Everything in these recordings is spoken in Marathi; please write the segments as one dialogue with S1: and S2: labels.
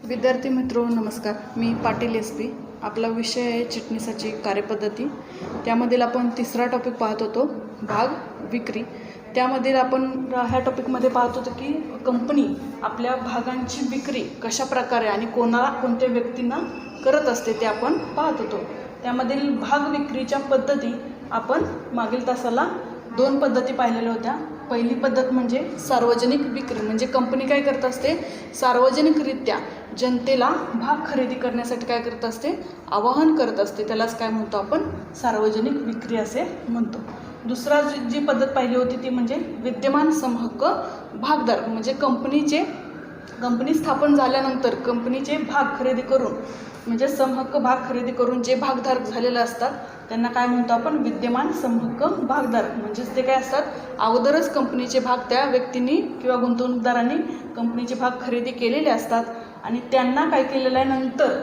S1: विद्यार्थी मित्रो नमस्कार. मी पाटील SP. आपला विषय आहे चिटणीसाची कार्यपद्धती. त्यामधील आपण तिसरा टॉपिक पाहत होतो, भाग विक्री. त्यामधील आपण ह्या टॉपिकमध्ये पाहत होतो की कंपनी आपल्या भागांची विक्री कशा प्रकारे आणि कोणत्या व्यक्तींना करत असते ते आपण पाहत होतो. त्यामधील भाग विक्रीच्या पद्धती आपण मागील तासाला 2 पद्धती पाहिलेल्या होत्या. पहिली पद्धत म्हणजे सार्वजनिक विक्री, म्हणजे कंपनी काय करत असते, सार्वजनिकरित्या जनतेला भाग खरेदी करण्यासाठी काय करत असते, आवाहन करत असते. त्यालाच काय म्हणतो आपण, सार्वजनिक विक्री असे म्हणतो. दुसरा जी पद्धत पाहिली होती ती म्हणजे विद्यमान समहक्क भागधारक, म्हणजे कंपनी स्थापन झाल्यानंतर कंपनीचे भाग खरेदी करून, म्हणजे समहक्क भाग खरेदी करून जे भागधारक झालेले असतात त्यांना काय म्हणतो आपण, विद्यमान समहक्क भागधारक. म्हणजेच ते काय असतात, अगोदरच कंपनीचे भाग त्या व्यक्तींनी किंवा गुंतवणूकदारांनी कंपनीचे भाग खरेदी केलेले असतात आणि त्यांना काय केलेलं आहे, नंतर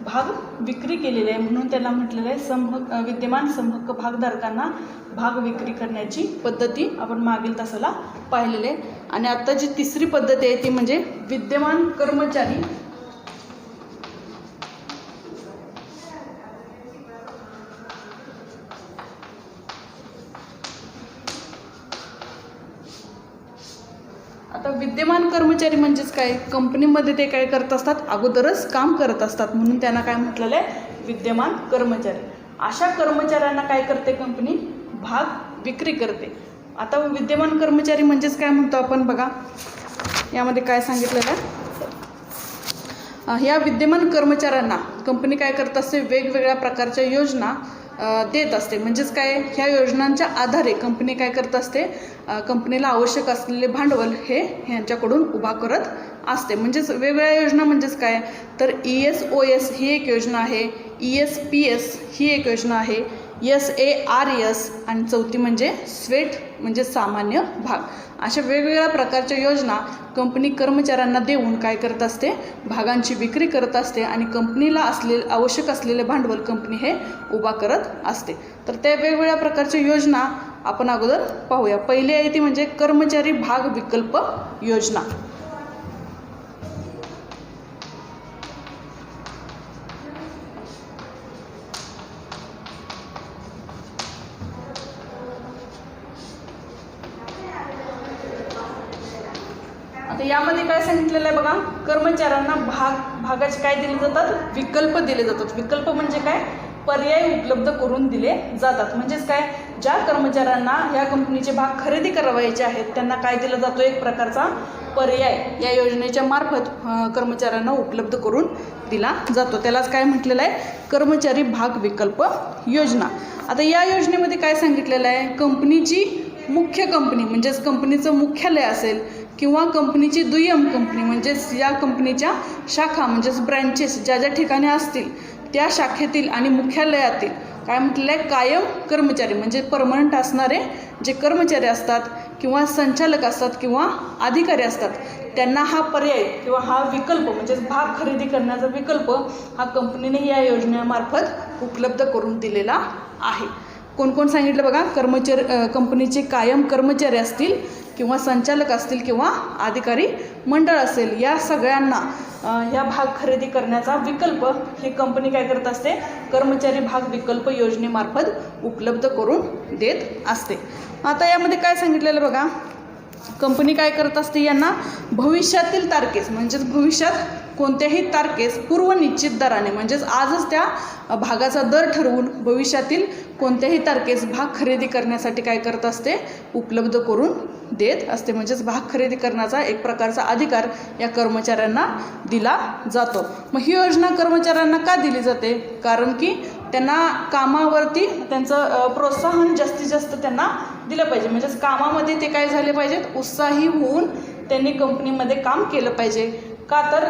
S1: भाग विक्री केलेली आहे, म्हणून त्याला म्हटलेलं आहे विद्यमान समहक्क भागधारकांना भाग विक्री करण्याची पद्धती आपण मागील तासाला पाहिलेले आहे. आणि आता जी तिसरी पद्धत आहे ती म्हणजे विद्यमान कर्मचारी आता विद्यमान कर्मचारी म्हणजेच काय, कंपनीमध्ये ते काय करत असतात, अगोदरच काम करत असतात, म्हणून त्यांना काय म्हटलेलं आहे, विद्यमान कर्मचारी. अशा कर्मचाऱ्यांना काय करते कंपनी, भाग विक्री करते. आता विद्यमान कर्मचारी म्हणजेच काय म्हणतो आपण बघा, यामध्ये काय सांगितलेलं आहे, या विद्यमान कर्मचाऱ्यांना कंपनी काय करत असते, वेगवेगळ्या प्रकारच्या योजना देत असते. म्हणजेच काय, ह्या योजनांच्या आधारे कंपनी काय करत असते, कंपनीला आवश्यक असलेले भांडवल हे ह्यांच्याकडून उभा करत असते. म्हणजेच वेगवेगळ्या योजना म्हणजेच काय, तर ESOS ही एक योजना आहे, ESPS ही एक योजना आहे, SARS आणि चौथी म्हणजे स्वेट म्हणजे सामान्य भाग. अशा वेगवेगळ्या प्रकारच्या योजना कंपनी कर्मचाऱ्यांना देऊन काय करत असते, भागांची विक्री करत असते आणि कंपनीला आवश्यक असलेले भांडवल कंपनी हे उभा करत असते. तर त्या वेगवेगळ्या प्रकारच्या योजना आपण अगोदर पाहूया. पहिली आहे ती म्हणजे कर्मचारी भाग विकल्प योजना. आता यामध्ये काय सांगितलेलं आहे बघा, कर्मचाऱ्यांना भागाचे काय दिले जातात, विकल्प दिले जातात. विकल्प म्हणजे काय, पर्याय उपलब्ध करून दिले जातात. म्हणजेच काय, ज्या कर्मचाऱ्यांना या कंपनीचे भाग खरेदी करावायचे आहेत त्यांना काय दिला जातो, एक प्रकारचा पर्याय या योजनेच्या मार्फत कर्मचाऱ्यांना उपलब्ध करून दिला जातो. त्यालाच काय म्हटलेलं आहे, कर्मचारी भाग विकल्प योजना. आता या योजनेमध्ये काय सांगितलेलं आहे, कंपनीची मुख्य कंपनी म्हणजेच कंपनीचं मुख्यालय असेल किंवा कंपनीची दुय्यम कंपनी म्हणजेच या कंपनीच्या शाखा म्हणजेच ब्रँचेस ज्या ज्या ठिकाणी असतील त्या शाखेतील आणि मुख्यालयातील काय म्हटलेलं आहे, कायम कर्मचारी म्हणजे परमनंट असणारे जे कर्मचारी असतात किंवा संचालक असतात किंवा अधिकारी असतात त्यांना हा पर्याय किंवा हा विकल्प म्हणजेच भाग खरेदी करण्याचा विकल्प हा कंपनीने या योजनेमार्फत उपलब्ध करून दिलेला आहे. कोण कोण सांगितलं बघा, कंपनीचे कायम कर्मचारी असतील किंवा संचालक असतील किंवा अधिकारी मंडळ असेल, या सगळ्यांना ह्या भाग खरेदी करण्याचा विकल्प ही कंपनी काय करत असते, कर्मचारी भाग विकल्प योजनेमार्फत उपलब्ध करून देत असते. आता यामध्ये काय सांगितलेलं बघा, कंपनी काय करत असते, यांना भविष्यातील तारखेस म्हणजेच भविष्यात कोणत्याही तारखेस पूर्वनिश्चित दराने म्हणजेच आजच त्या भागाचा दर ठरवून भविष्यातील कोणत्याही तारखेस भाग खरेदी करण्यासाठी काय करत असते, उपलब्ध करून देत असते. म्हणजेच भाग खरेदी करण्याचा एक प्रकारचा अधिकार या कर्मचाऱ्यांना दिला जातो. मग ही योजना कर्मचाऱ्यांना का दिली जाते, कारण की त्यांना कामावरती त्यांचं प्रोत्साहन जास्तीत जास्त त्यांना दिलं पाहिजे. म्हणजेच कामामध्ये ते काय झाले पाहिजेत, उत्साही होऊन त्यांनी कंपनीमध्ये काम केलं पाहिजे. का तर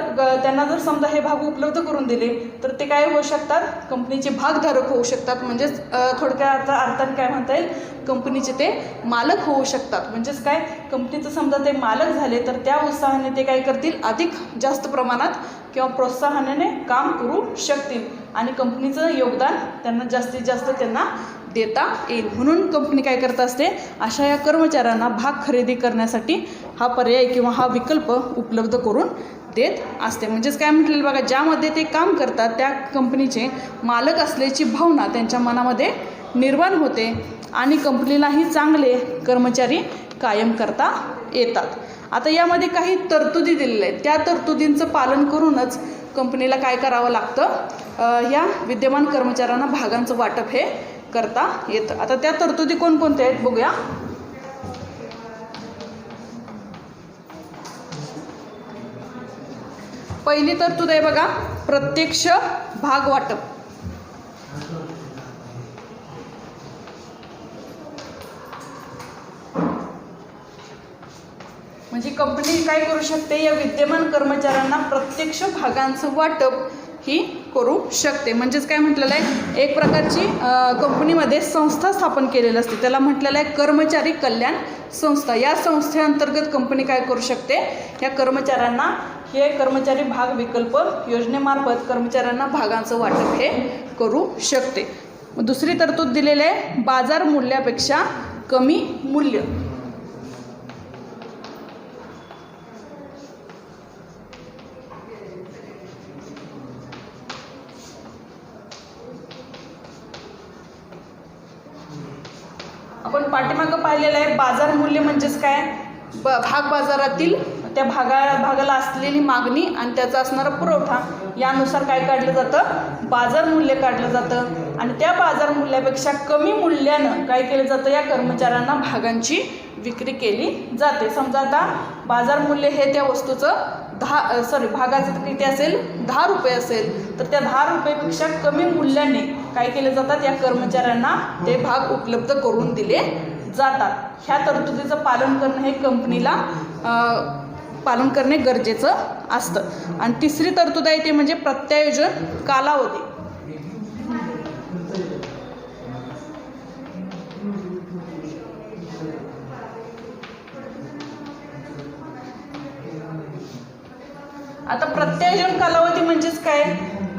S1: त्यांना जर समजा हे भाग उपलब्ध करून दिले तर ते काय होऊ शकतात, कंपनीचे भागधारक होऊ शकतात. म्हणजेच थोडक्या अर्थाने काय म्हणता येईल, कंपनीचे ते मालक होऊ शकतात. म्हणजेच काय, कंपनीचं समजा ते मालक झाले तर त्या उत्साहाने ते काय करतील, अधिक जास्त प्रमाणात किंवा प्रोत्साहनाने काम करू शकतील आणि कंपनीचं योगदान त्यांना जास्तीत जास्त त्यांना देता येईल. म्हणून कंपनी काय करत असते, अशा या कर्मचाऱ्यांना भाग खरेदी करण्यासाठी हा पर्याय किंवा हा विकल्प उपलब्ध करून देत असते. म्हणजेच काय म्हटलेलं बघा, ज्यामध्ये ते काम करतात त्या कंपनीचे मालक असल्याची भावना त्यांच्या मनामध्ये निर्माण होते आणि कंपनीलाही चांगले कर्मचारी कायम करता येतात. आता यामध्ये काही तरतुदी दिलेल्या आहेत, त्या तरतुदींचं पालन करूनच कंपनीला काय करावं लागतं, या विद्यमान कर्मचाऱ्यांना भागांचं वाटप हे करता येतं. आता त्या तरतुदी कोणकोणत्या आहेत बघूया. पहिली तरतूद आहे बघा, प्रत्यक्ष भाग वाटप. म्हणजे कंपनी काय करू शकते, या विद्यमान कर्मचाऱ्यांना प्रत्यक्ष भागांचं वाटप ही करू शकते. म्हणजेच काय म्हटलेलं आहे, एक प्रकारची कंपनीमध्ये संस्था स्थापन केलेली असते, त्याला म्हटलेलं आहे कर्मचारी कल्याण संस्था. या संस्थेअंतर्गत कंपनी काय करू शकते, या कर्मचाऱ्यांना हे कर्मचारी भाग विकल्प योजनेमार्फत कर्मचाऱ्यांना भागांचं वाटप हे करू शकते. दुसरी तरतूद दिलेली आहे, बाजार मूल्यापेक्षा कमी मूल्य. आपण पाठीमागं पाहिलेलं आहे, बाजार मूल्य म्हणजेच काय, भाग बाजारातील त्या भागाला असलेली मागणी आणि त्याचा असणारा पुरवठा यानुसार काय काढलं जातं, बाजार मूल्य काढलं जातं. आणि त्या बाजार मूल्यापेक्षा कमी मूल्यानं काय केलं जातं, या कर्मचाऱ्यांना भागांची विक्री केली जाते. समजा आता बाजार मूल्य हे त्या वस्तूचं भागाचं किती असेल, 10 रुपये असेल, तर त्या 10 रुपयेपेक्षा कमी मूल्याने काय केले जातात, या कर्मचाऱ्यांना ते भाग उपलब्ध करून दिले जातात. ह्या तरतुदीचं पालन करणं हे कंपनीला पालन करणे गरजेचं असतं. आणि तिसरी तरतूद आहे ते म्हणजे प्रत्यायोजन कालावधी. आता प्रत्यायोजन कालावधी म्हणजेच काय,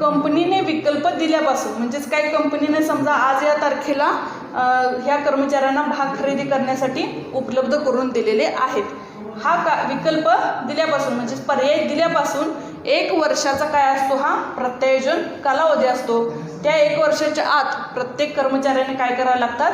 S1: कंपनीने विकल्प दिल्यापासून, म्हणजेच काय, कंपनीने समजा आज या तारखेला ह्या कर्मचाऱ्यांना भाग खरेदी करण्यासाठी उपलब्ध करून दिलेले आहेत. हा विकल्प दिल्यापासून म्हणजेच पर्याय दिल्यापासून 1 वर्षाचा काय असतो, हा प्रत्यायोजन कालावधी असतो. त्या 1 वर्षाच्या आत प्रत्येक कर्मचाऱ्याने काय करावं लागतात,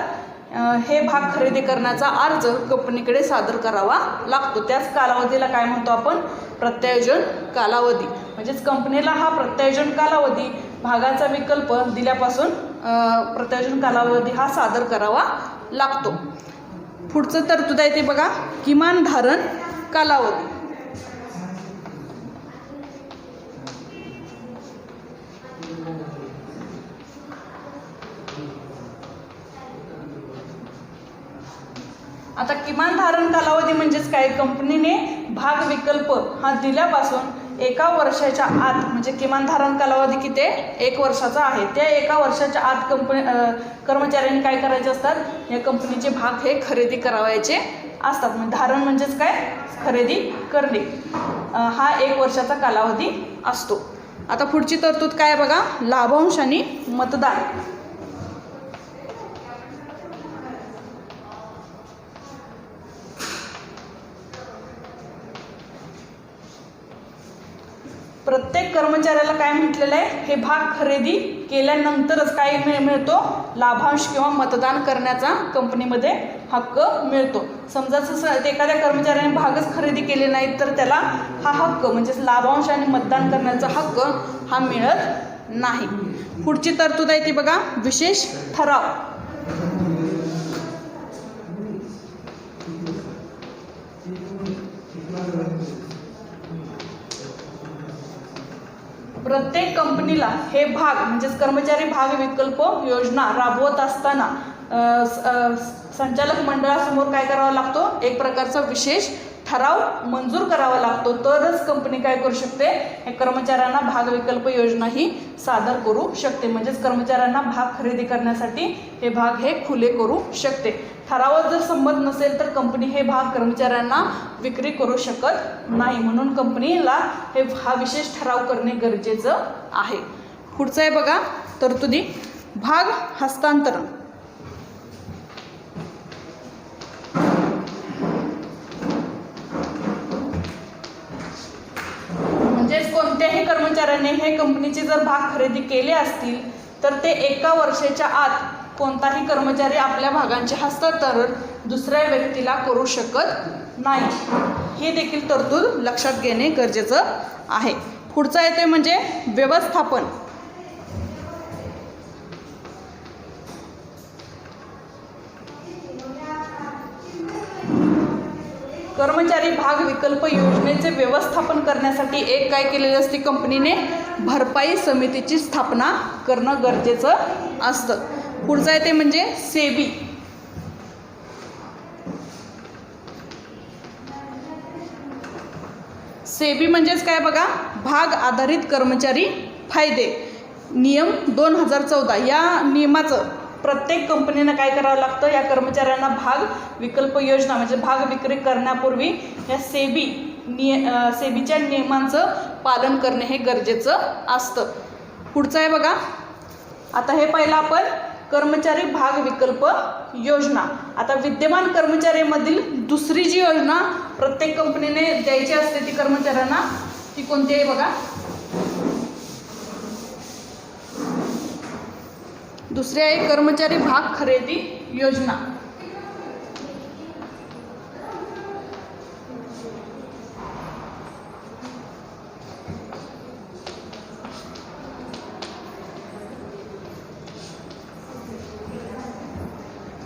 S1: हे भाग खरेदी करण्याचा अर्ज कंपनीकडे सादर करावा लागतो. त्याच कालावधीला काय म्हणतो आपण, प्रत्यायोजन कालावधी. म्हणजेच कंपनीला हा प्रत्यायोजन कालावधी भागाचा विकल्प दिल्यापासून प्रत्यायोजन कालावधी हा सादर करावा लागतो. पुढचं तरतूद आहे ते बघा, किमान धारण कालावधी. आता किमान धारण कालावधी म्हणजेच काय, कंपनीने भाग विकल्प हा दिल्यापासून 1 वर्षाच्या आत, म्हणजे किमान धारण कालावधी किती आहे, 1 वर्षाचा आहे, त्या 1 वर्षाच्या आत कर्मचाऱ्यांनी काय करायचे असतात, या कंपनीचे भाग हे खरेदी करावायचे असतात. म्हणजे धारण म्हणजेच काय, खरेदी करणे. हा 1 वर्षाचा कालावधी असतो. आता पुढची तरतूद काय बघा, लाभांश आणि मतदान. प्रत्येक कर्मचाऱ्याला काय म्हटलेलं आहे, हे भाग खरेदी केल्यानंतरच काय मिळतो, लाभांश किंवा मतदान करण्याचा कंपनीमध्ये हक्क मिळतो. समजा एखाद्या कर्मचाऱ्याने भागच खरेदी केले नाहीत तर त्याला हा हक्क म्हणजेच लाभांश आणि मतदान करण्याचा हक्क हा मिळत नाही. पुढची तरतूद आहे ती बघा, विशेष ठराव. प्रत्येक कंपनीला हे भाग म्हणजेच कर्मचारी भाग विकल्प योजना राबवत असताना संचालक मंडळासमोर काय करावा लागतो, एक प्रकारचा विशेष ठराव मंजूर करावा लागतो. तरच कंपनी काय करू शकते, हे कर्मचाऱ्यांना भाग विकल्प योजना ही सादर करू शकते. म्हणजेच कर्मचाऱ्यांना भाग खरेदी करण्यासाठी हे भाग हे खुले करू शकते. ठरावात जर संमत नसेल तर कंपनी हे भाग कर्मचाऱ्यांना विक्री करू शकत नाही. म्हणून कंपनीला हा विशेष ठराव करणे गरजेचं आहे. पुढचं आहे बघा तरतुदी, भाग हस्तांतरण. कोणत्याही कर्मचाऱ्याने हे कंपनीचे जर भाग खरेदी केले असतील तर ते 1 वर्षाच्या आत कोणताही कर्मचारी आपल्या भागांचे हस्तांतरण दुसऱ्या व्यक्तीला करू शकत नाही. हे देखील तरतूद लक्षात घेणे गरजेचं आहे. पुढचा येतोय म्हणजे व्यवस्थापन. कर्मचारी भाग विकल्प योजनेचे व्यवस्थापन करण्यासाठी एक काय केलेले असते, कंपनीने भरपाई समितीची स्थापना करणं गरजेचं असतं. पुढचा येते म्हणजे सेबी. सेबी म्हणजेच काय बघा, भाग आधारित कर्मचारी फायदे नियम 2014. या नियमाचं प्रत्येक कंपनीनं काय करावं लागतं, या कर्मचाऱ्यांना भाग विकल्प योजना म्हणजे भाग विक्री करण्यापूर्वी या सेबीच्या नियमांचं पालन करणे हे गरजेचं असतं. पुढचं आहे बघा, आता हे पहिलं आपण कर्मचारी भाग विकल्प योजना. आता विद्यमान कर्मचाऱ्यांमधील दुसरी जी योजना प्रत्येक कंपनीने द्यायची असते ती कर्मचाऱ्यांना, ती कोणती आहे बघा, दुसरी आहे कर्मचारी भाग खरेदी योजना.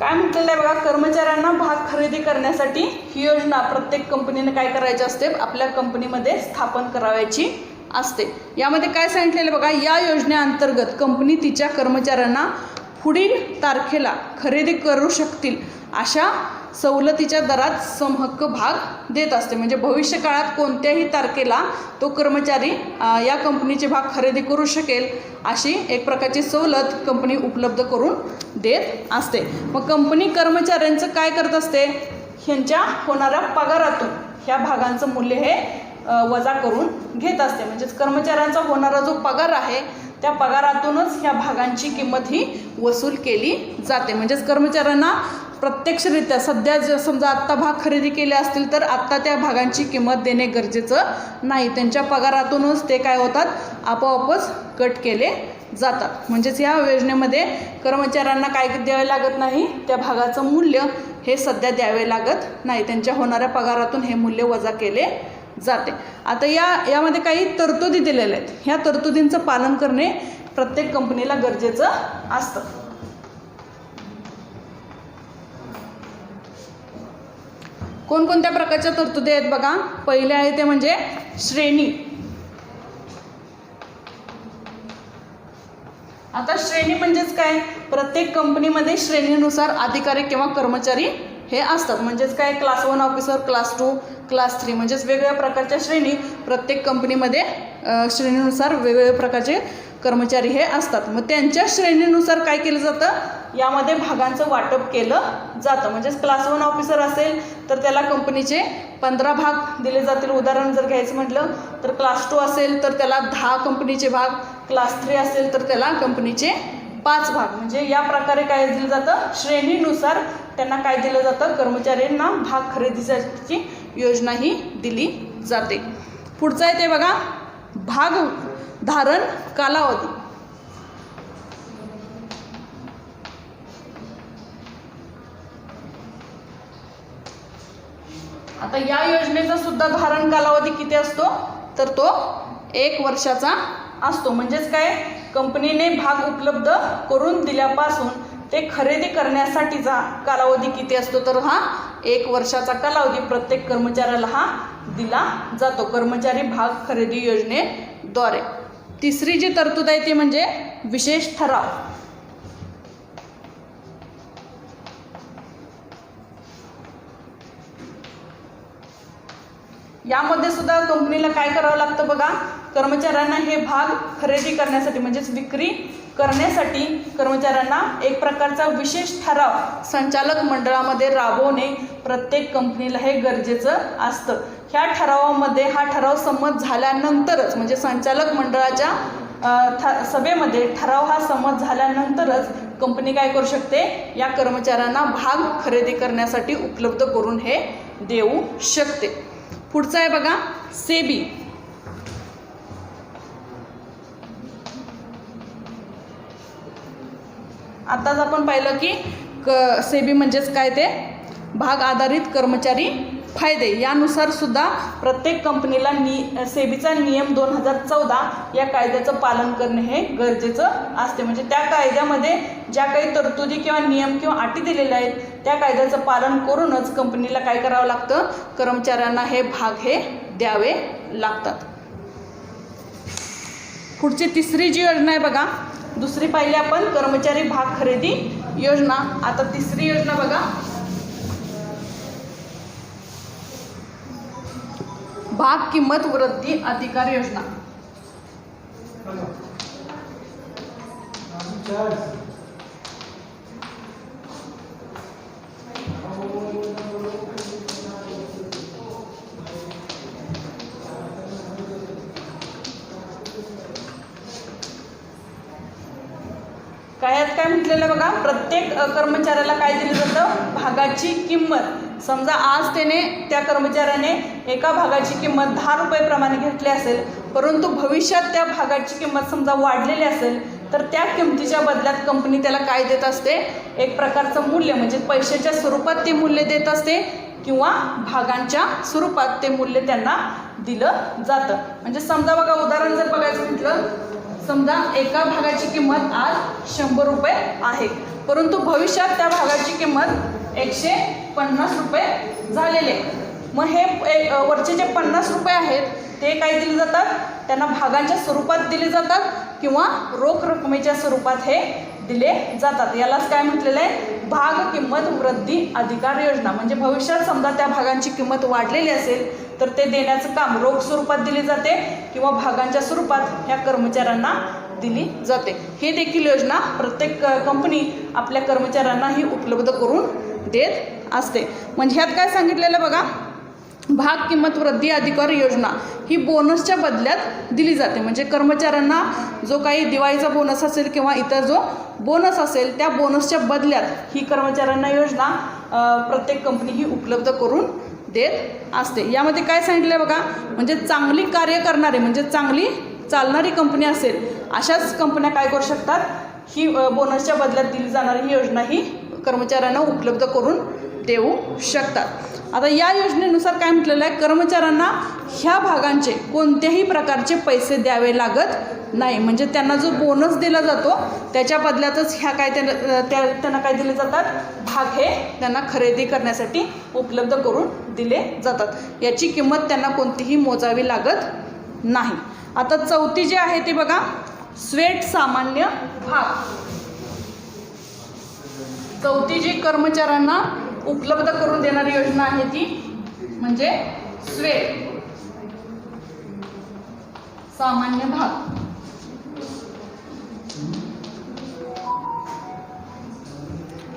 S1: काय म्हटलेलं आहे बघा, कर्मचाऱ्यांना भाग खरेदी करण्यासाठी ही योजना प्रत्येक कंपनीने काय करायची असते, आपल्या कंपनीमध्ये स्थापन करायची असते. यामध्ये काय सांगितलेलं बघा, या योजनेअंतर्गत कंपनी तिच्या कर्मचाऱ्यांना पुढील तारखेला खरेदी करू शकतील अशा सवलतीच्या दरात समहक्क भाग देत असते. म्हणजे भविष्य काळात कोणत्याही तारखेला तो कर्मचारी या कंपनीचे भाग खरेदी करू शकेल अशी एक प्रकारची सवलत कंपनी उपलब्ध करून देत असते. मग कंपनी कर्मचाऱ्यांचं काय करत असते, ह्यांच्या होणाऱ्या पगारातून ह्या भागांचं मूल्य हे वजा करून घेत असते. म्हणजेच कर्मचाऱ्यांचा होणारा जो पगार आहे त्या पगारातूनच ह्या भागांची किंमत ही वसूल केली जाते. म्हणजेच कर्मचाऱ्यांना प्रत्यक्षरित्या सध्या समजा आत्ता भाग खरेदी केले असतील तर आत्ता त्या भागांची किंमत देणे गरजेचं नाही. त्यांच्या पगारातूनच ते काय होतात, आपोआपच कट केले जातात. म्हणजेच या योजनेमध्ये कर्मचाऱ्यांना काय द्यावे लागत नाही, त्या भागाचं मूल्य हे सध्या द्यावे लागत नाही. त्यांच्या होणाऱ्या पगारातून हे मूल्य वजा केले जाते. आता यामध्ये काही तरतुदी दिलेल्या आहेत. ह्या तरतुदींचं पालन करणे प्रत्येक कंपनीला गरजेचं असतं. कोणकोणत्या प्रकारच्या तरतुदी आहेत बघा. पहिले आहे ते म्हणजे श्रेणी. आता श्रेणी म्हणजेच काय, प्रत्येक कंपनीमध्ये श्रेणीनुसार अधिकारी किंवा कर्मचारी हे असतात. म्हणजेच काय, क्लास 1 ऑफिसर, क्लास 2, क्लास 3 म्हणजेच वेगवेगळ्या प्रकारच्या श्रेणी प्रत्येक कंपनीमध्ये श्रेणीनुसार वेगवेगळ्या प्रकारचे कर्मचारी हे असतात. मग त्यांच्या श्रेणीनुसार काय केलं जातं, यामध्ये भागांचं वाटप केलं जातं. म्हणजेच क्लास 1 ऑफिसर असेल तर त्याला कंपनीचे 15 भाग दिले जातील. उदाहरण जर घ्यायचं म्हटलं तर क्लास 2 असेल तर त्याला 10 कंपनीचे भाग, क्लास 3 असेल तर त्याला कंपनीचे 5 भाग. म्हणजे या प्रकारे काय दिलं जातं, श्रेणीनुसार त्यांना काय दिलं जातं, कर्मचाऱ्यांना भाग खरेदीची योजना ही दिली जाते. पुढचं आहे ते बघा, भाग धारण कालावधी. आता या योजनेचा सुद्धा धारण कालावधी किती असतो, तर तो 1 वर्षाचा असतो. म्हणजेच काय, कंपनीने भाग उपलब्ध करून दिल्यापासून ते खरेदी करण्यासाठीचा कालावधी किती असतो, तर हा 1 वर्षाचा कालावधी प्रत्येक कर्मचाऱ्याला हा दिला जातो कर्मचारी भाग खरेदी योजनेद्वारे. तिसरी जी तरतूद आहे ती म्हणजे विशेष ठराव. यामध्ये सुद्धा कंपनीला काय करावं लागतं बघा, कर्मचाऱ्यांना हे भाग खरेदी करण्यासाठी म्हणजेच विक्री करण्यासाठी कर्मचाऱ्यांना एक प्रकारचा विशेष ठराव संचालक मंडळामध्ये राबवणे प्रत्येक कंपनीला हे गरजेचं असतं. ह्या ठरावामध्ये हा ठराव संमत झाल्यानंतरच, म्हणजे संचालक मंडळाच्या सभेमध्ये ठराव हा संमत झाल्यानंतरच कंपनी काय करू शकते, या कर्मचाऱ्यांना भाग खरेदी करण्यासाठी उपलब्ध करून हे देऊ शकते. पुढचं आहे बघा सेबी. आताच आपण पाहिलं की सेबी म्हणजेच काय ते भाग आधारित कर्मचारी फायदे, यानुसार सुद्धा प्रत्येक कंपनीला सेबीचा नियम 2014 या कायद्याचं पालन करणे हे गरजेचं असते. म्हणजे त्या कायद्यामध्ये ज्या काही तरतुदी किंवा नियम किंवा अटी दिलेल्या आहेत त्या कायद्याचं पालन करूनच कंपनीला काय करावं लागतं, कर्मचाऱ्यांना हे भाग हे द्यावे लागतात. पुढची तिसरी जी योजना आहे बघा, दुसरी पाहिली आपण कर्मचारी भाग खरेदी योजना. आता तिसरी योजना बघा, भाग किंमत वृद्धी अधिकार योजना. काय म्हटलेलं बघा, प्रत्येक कर्मचाऱ्याला काय दिलं जातं, भागाची किंमत. समजा आज त्या कर्मचाऱ्याने एका भागाची किंमत 10 रुपये प्रमाणे घेतली असेल, परंतु भविष्यात त्या भागाची किंमत समजा वाढलेली असेल तर त्या किमतीच्या बदल्यात कंपनी त्याला काय देत असते, एक प्रकारचं मूल्य म्हणजे पैशाच्या स्वरूपात ते मूल्य देत असते किंवा भागांच्या स्वरूपात ते मूल्य त्यांना दिलं जातं. म्हणजे समजा बघा, उदाहरण जर बघायचं म्हटलं, समजा एका भागाची किंमत आज 100 रुपये आहे, परंतु भविष्यात त्या भागाची किंमत 150 रुपये झालेले. मग हे वरचे जे 50 रुपये आहेत ते काय दिले जातात, त्यांना भागांच्या स्वरूपात दिले जातात किंवा रोख रकमेच्या स्वरूपात हे दिले जातात. यालाच काय म्हटलेलं आहे, भाग किंमत वृद्धी अधिकार योजना. म्हणजे भविष्यात समजा त्या भागांची किंमत वाढलेली असेल तर ते देण्याचं काम रोख स्वरूपात दिले जाते किंवा भागांच्या स्वरूपात ह्या कर्मचाऱ्यांना दिली जाते. हे देखील योजना प्रत्येक कंपनी आपल्या कर्मचाऱ्यांना ही उपलब्ध करून देत असते. म्हणजे ह्यात काय सांगितलेलं बघा, भाग किंमत वृद्धी अधिकार योजना ही बोनसच्या बदल्यात दिली जाते. म्हणजे कर्मचाऱ्यांना जो काही दिवाळीचा बोनस असेल किंवा इतर जो बोनस असेल त्या बोनसच्या बदल्यात ही कर्मचाऱ्यांना योजना प्रत्येक कंपनी ही उपलब्ध करून देत असते. यामध्ये काय सांगितलं बघा, म्हणजे चांगली कार्य करणारे म्हणजे चांगली चालणारी कंपनी असेल अशाच कंपन्या काय करू शकतात, ही बोनसच्या बदल्यात दिली जाणारी ही योजना ही कर्मचाऱ्यांना उपलब्ध करून देऊ शकतात. आता या योजनेनुसार काय म्हटलेलं आहे, कर्मचाऱ्यांना ह्या भागांचे कोणत्याही प्रकारचे पैसे द्यावे लागत नाही. म्हणजे त्यांना जो बोनस दिला जातो त्याच्या बदल्यातच ह्या काय त्यांना काय दिले जातात, भाग हे त्यांना खरेदी करण्यासाठी उपलब्ध करून दिले जातात. याची किंमत त्यांना कोणतीही मोजावी लागत नाही. आता चौथी जी आहे ती बघा, स्वेट सामान्य भाग. चौथी जी कर्मचाऱ्यांना उपलब्ध करून देणारी योजना आहे ती म्हणजे स्वेट सामान्य भाग.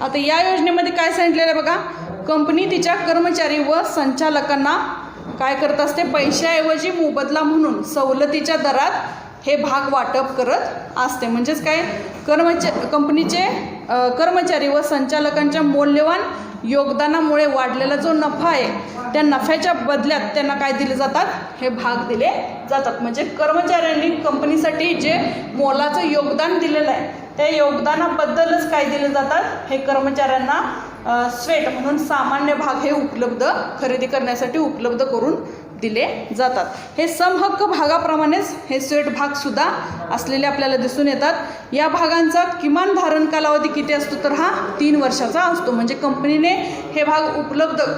S1: आता या योजनेमध्ये काय सांगितलेलं आहे बघा, कंपनी तिच्या कर्मचारी व संचालकांना काय करत असते, पैशाऐवजी मोबदला म्हणून सवलतीच्या दरात हे भाग वाटप करत असते. म्हणजेच काय, कंपनीचे कर्मचारी व संचालकांच्या मौल्यवान योगदानामुळे वाढलेला जो नफा आहे त्या नफ्याच्या बदल्यात त्यांना काय दिले जातात, हे भाग दिले जातात. म्हणजे कर्मचाऱ्यांनी कंपनीसाठी जे मोलाचं योगदान दिलेलं आहे त्या योगदानाबद्दलच काय दिले जातात, हे कर्मचाऱ्यांना स्वेट म्हणून सामान्य भाग हे खरेदी करण्यासाठी उपलब्ध करून दिले जातात. हे समहक्क भागाप्रमाणेच हे स्वेट भाग सुद्धा असलेले आपल्याला दिसून येतात. या भागांचा किमान धारण कालावधी किती असतो तर हा 3 वर्षाचा असतो. म्हणजे कंपनीने हे भाग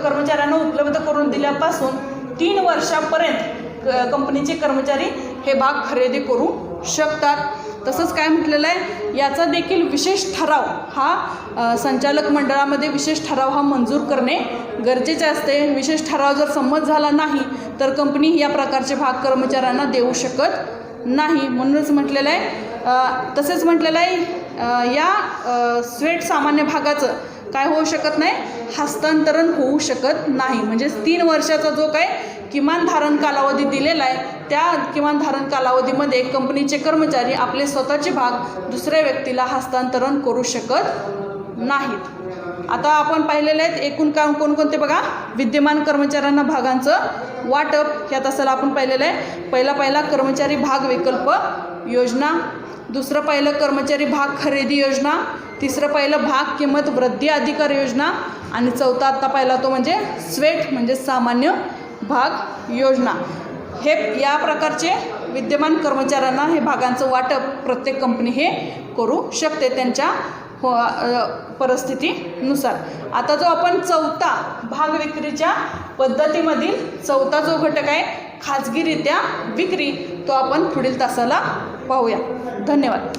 S1: कर्मचाऱ्यांना उपलब्ध करून दिल्यापासून 3 वर्षापर्यंत कंपनीचे कर्मचारी हे भाग खरेदी करू शकतात. तसंच काय म्हटलेलं आहे, याचा देखील विशेष ठराव हा संचालक मंडळामध्ये विशेष ठराव हा मंजूर करणे गरजेचे असते. विशेष ठराव जर संमत झाला नाही तर कंपनी या प्रकारचे भाग कर्मचाऱ्यांना देऊ शकत नाही. म्हणूनच म्हटलेलं आहे, तसेच म्हटलेलं आहे या स्वेट सामान्य भागाचं काय होऊ शकत नाही, हस्तांतरण होऊ शकत नाही. म्हणजेच 3 वर्षाचा जो काय किमान धारण कालावधी दिलेला आहे त्या किमान धारण कालावधीमध्ये कंपनीचे कर्मचारी आपले स्वतःचे भाग दुसऱ्या व्यक्तीला हस्तांतरण करू शकत नाहीत. आता आपण पाहिलेले आहेत एकूण काम कोणकोणते बघा, विद्यमान कर्मचाऱ्यांना भागांचं वाटप ह्यात असेल आपण पाहिलेलं आहे. पहिला कर्मचारी भाग विकल्प योजना, दुसरं पाहिलं कर्मचारी भाग खरेदी योजना, तिसरं पाहिलं भाग किंमत वृद्धी अधिकार योजना आणि चौथा आत्ता पाहिला तो म्हणजे स्वेट म्हणजे सामान्य भाग योजना. हे या प्रकारचे विद्यमान कर्मचाऱ्यांना हे भागांचं वाटप प्रत्येक कंपनी हे करू शकते त्यांच्या परिस्थितीनुसार. आता जो आपण चौथा भाग विक्रीच्या पद्धतीमधील चौथा जो घटक आहे खाजगीरित्या विक्री, तो आपण पुढील तासाला पाहूया. धन्यवाद.